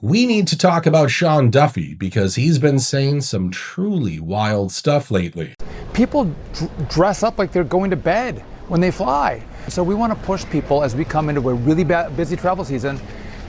We need to talk about Sean Duffy because he's been saying some truly wild stuff lately. People dress up like they're going to bed when they fly. So we want to push people as we come into a really busy travel season.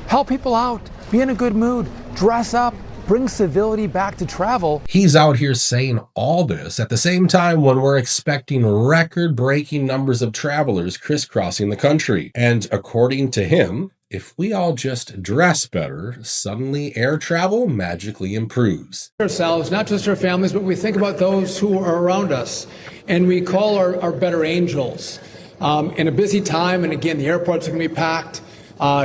Help people out, be in a good mood, dress up, bring civility back to travel. He's out here saying all this at the same time when we're expecting record-breaking numbers of travelers crisscrossing the country. And according to him, if we all just dress better, suddenly air travel magically improves. Ourselves, not just our families, but we think about those who are around us, and we call our better angels. In a busy time, and again, the airports are going to be packed.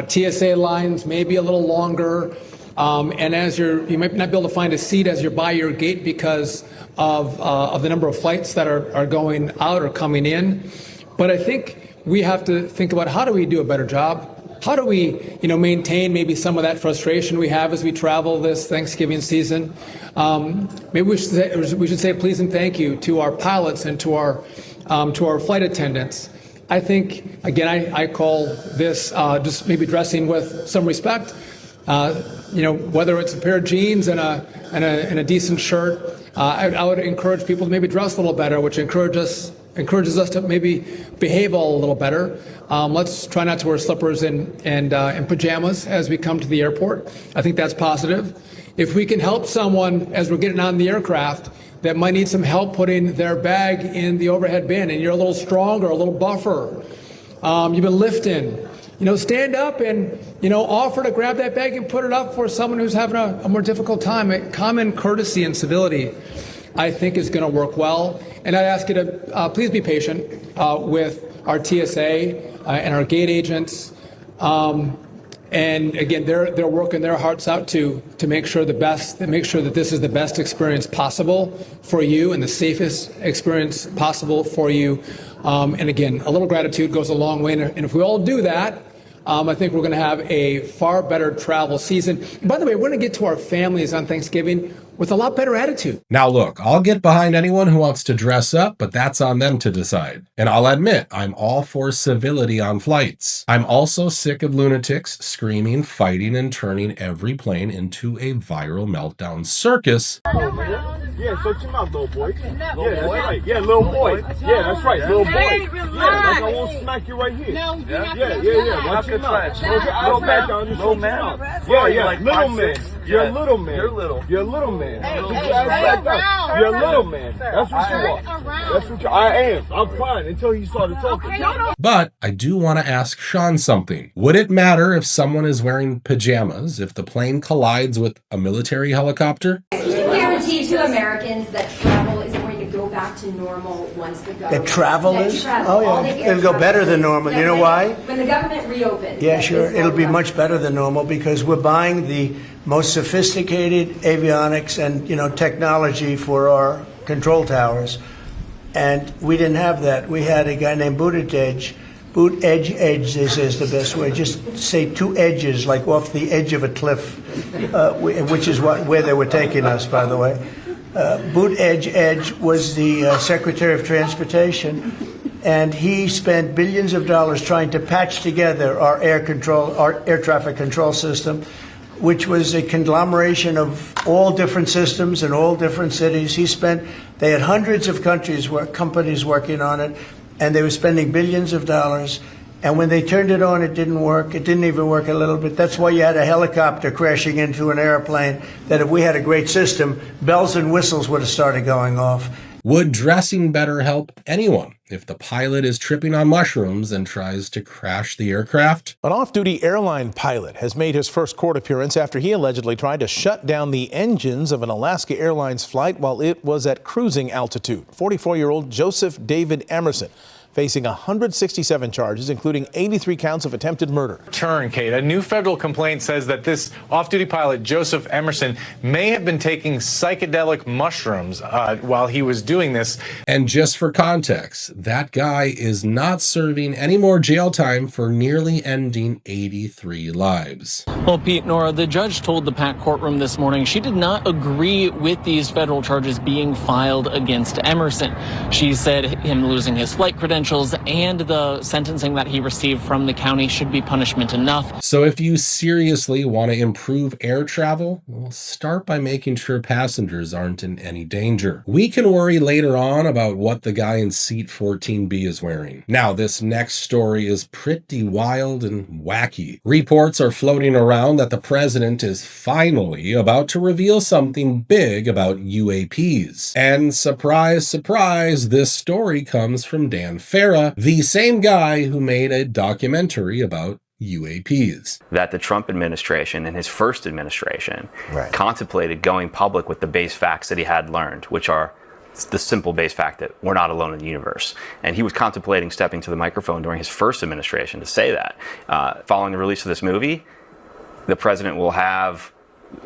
TSA lines may be a little longer, and as you might not be able to find a seat as you're by your gate because of the number of flights that are going out or coming in. But I think we have to think about how do we do a better job. How do we, maintain maybe some of that frustration we have as we travel this Thanksgiving season? Maybe we should say please and thank you to our pilots and to our flight attendants. I think, again, I call this just maybe dressing with some respect. Whether it's a pair of jeans and a decent shirt, I would encourage people to maybe dress a little better, which encourages us to maybe behave a little better. Let's try not to wear slippers and pajamas as we come to the airport. I think that's positive. If we can help someone as we're getting on the aircraft that might need some help putting their bag in the overhead bin, and you're a little stronger, a little buffer, you've been lifting, stand up and, offer to grab that bag and put it up for someone who's having a more difficult time. Common courtesy and civility, I think, is going to work well. And I'd ask you to please be patient with our TSA and our gate agents. And again, they're working their hearts out to make sure that this is the best experience possible for you and the safest experience possible for you. And again, a little gratitude goes a long way. And if we all do that, I think we're going to have a far better travel season. And by the way, we're going to get to our families on Thanksgiving with a lot better attitude. Now look, I'll get behind anyone who wants to dress up, but that's on them to decide. And I'll admit, I'm all for civility on flights. I'm also sick of lunatics screaming, fighting, and turning every plane into a viral meltdown circus. Yeah, search him out, little boy. Yeah, that's right. Yeah, little boy. Yeah, that's right, little boy. Yeah, like I won't smack you right here. No, yeah. Watch your mouth. Little man. Little man. Yeah, little man. You're a little man. You're little. You're a little man. You're a little man. That's what you are. That's what I am. I'm fine until he started talking. But I do want to ask Sean something. Would it matter if someone is wearing pajamas if the plane collides with a military helicopter? Can you guarantee to Americans that travel is going to go back to normal once the government... That travel is? Oh, yeah. It'll go better than normal. You know why? When the government reopens. Yeah, sure. It'll be much better than normal because we're buying the most sophisticated avionics and, technology for our control towers. And we didn't have that. We had a guy named Buttigieg. Edge, they say is the best way. Just say two edges, like off the edge of a cliff, which is where they were taking us, by the way. Edge was the Secretary of Transportation, and he spent billions of dollars trying to patch together our air traffic control system, which was a conglomeration of all different systems in all different cities. They had hundreds of companies working on it, and they were spending billions of dollars. And when they turned it on, it didn't work. It didn't even work a little bit. That's why you had a helicopter crashing into an airplane, that if we had a great system, bells and whistles would have started going off. Would dressing better help anyone if the pilot is tripping on mushrooms and tries to crash the aircraft? An off-duty airline pilot has made his first court appearance after he allegedly tried to shut down the engines of an Alaska Airlines flight while it was at cruising altitude. 44-year-old Joseph David Emerson facing 167 charges, including 83 counts of attempted murder. Kate. A new federal complaint says that this off-duty pilot, Joseph Emerson, may have been taking psychedelic mushrooms while he was doing this. And just for context, that guy is not serving any more jail time for nearly ending 83 lives. Well, Pete, Nora, the judge told the packed courtroom this morning she did not agree with these federal charges being filed against Emerson. She said him losing his flight credentials credentials and the sentencing that he received from the county should be punishment enough. So if you seriously want to improve air travel, well, start by making sure passengers aren't in any danger. We can worry later on about what the guy in seat 14B is wearing. Now, this next story is pretty wild and wacky. Reports are floating around that the president is finally about to reveal something big about UAPs. And surprise, surprise, this story comes from Dan Farah, the same guy who made a documentary about UAPs. That the Trump administration and his first administration contemplated going public with the base facts that he had learned, which are the simple base fact that we're not alone in the universe. And he was contemplating stepping to the microphone during his first administration to say that. Following the release of this movie, the president will have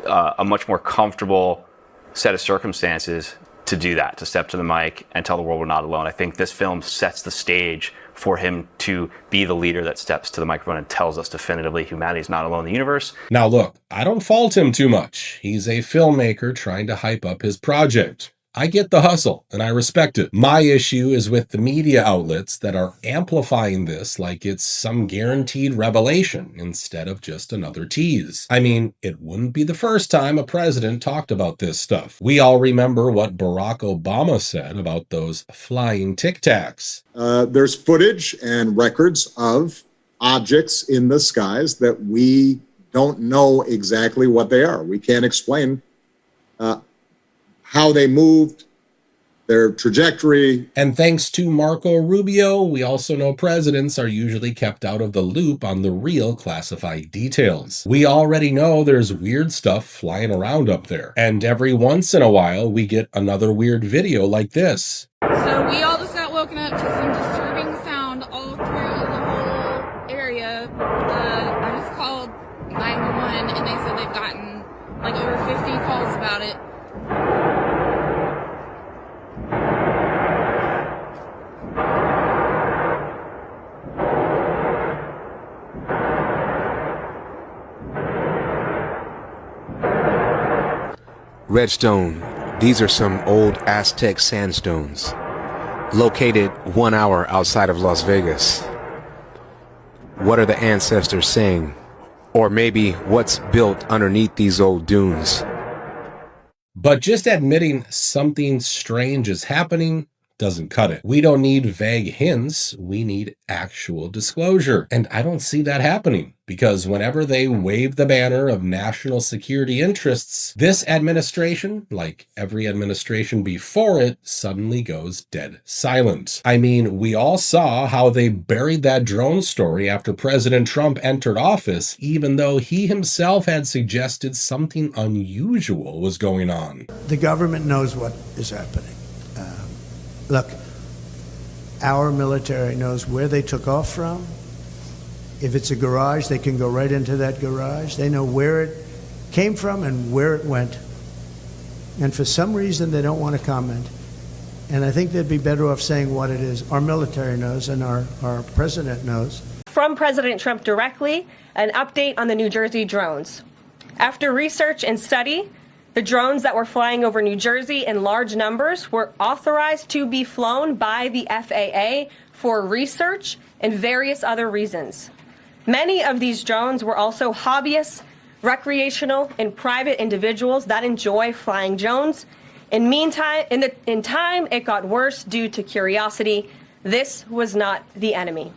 a much more comfortable set of circumstances to do that, to step to the mic and tell the world we're not alone. I think this film sets the stage for him to be the leader that steps to the microphone and tells us definitively humanity is not alone in the universe. Now look, I don't fault him too much. He's a filmmaker trying to hype up his project. I get the hustle, and I respect it. My issue is with the media outlets that are amplifying this like it's some guaranteed revelation instead of just another tease. I mean, it wouldn't be the first time a president talked about this stuff. We all remember what Barack Obama said about those flying Tic Tacs. There's footage and records of objects in the skies that we don't know exactly what they are. We can't explain how they moved, their trajectory. And thanks to Marco Rubio, we also know presidents are usually kept out of the loop on the real classified details. We already know there's weird stuff flying around up there. And every once in a while, we get another weird video like this. So we all just got woken up to some disturbing sound all through the whole area. I just called 911 and they said they've gotten like over 50 calls about it. Redstone, these are some old Aztec sandstones, located 1 hour outside of Las Vegas. What are the ancestors saying? Or maybe what's built underneath these old dunes? But just admitting something strange is happening doesn't cut it. We don't need vague hints, we need actual disclosure. And I don't see that happening, because whenever they wave the banner of national security interests, this administration, like every administration before it, suddenly goes dead silent. I mean, we all saw how they buried that drone story after President Trump entered office, even though he himself had suggested something unusual was going on. The government knows what is happening. Look, our military knows where they took off from. If it's a garage, they can go right into that garage. They know where it came from and where it went. And for some reason, they don't want to comment. And I think they'd be better off saying what it is. Our military knows and our president knows. From President Trump directly, an update on the New Jersey drones. After research and study, the drones that were flying over New Jersey in large numbers were authorized to be flown by the FAA for research and various other reasons. Many of these drones were also hobbyists, recreational, and private individuals that enjoy flying drones. In time, it got worse due to curiosity. This was not the enemy.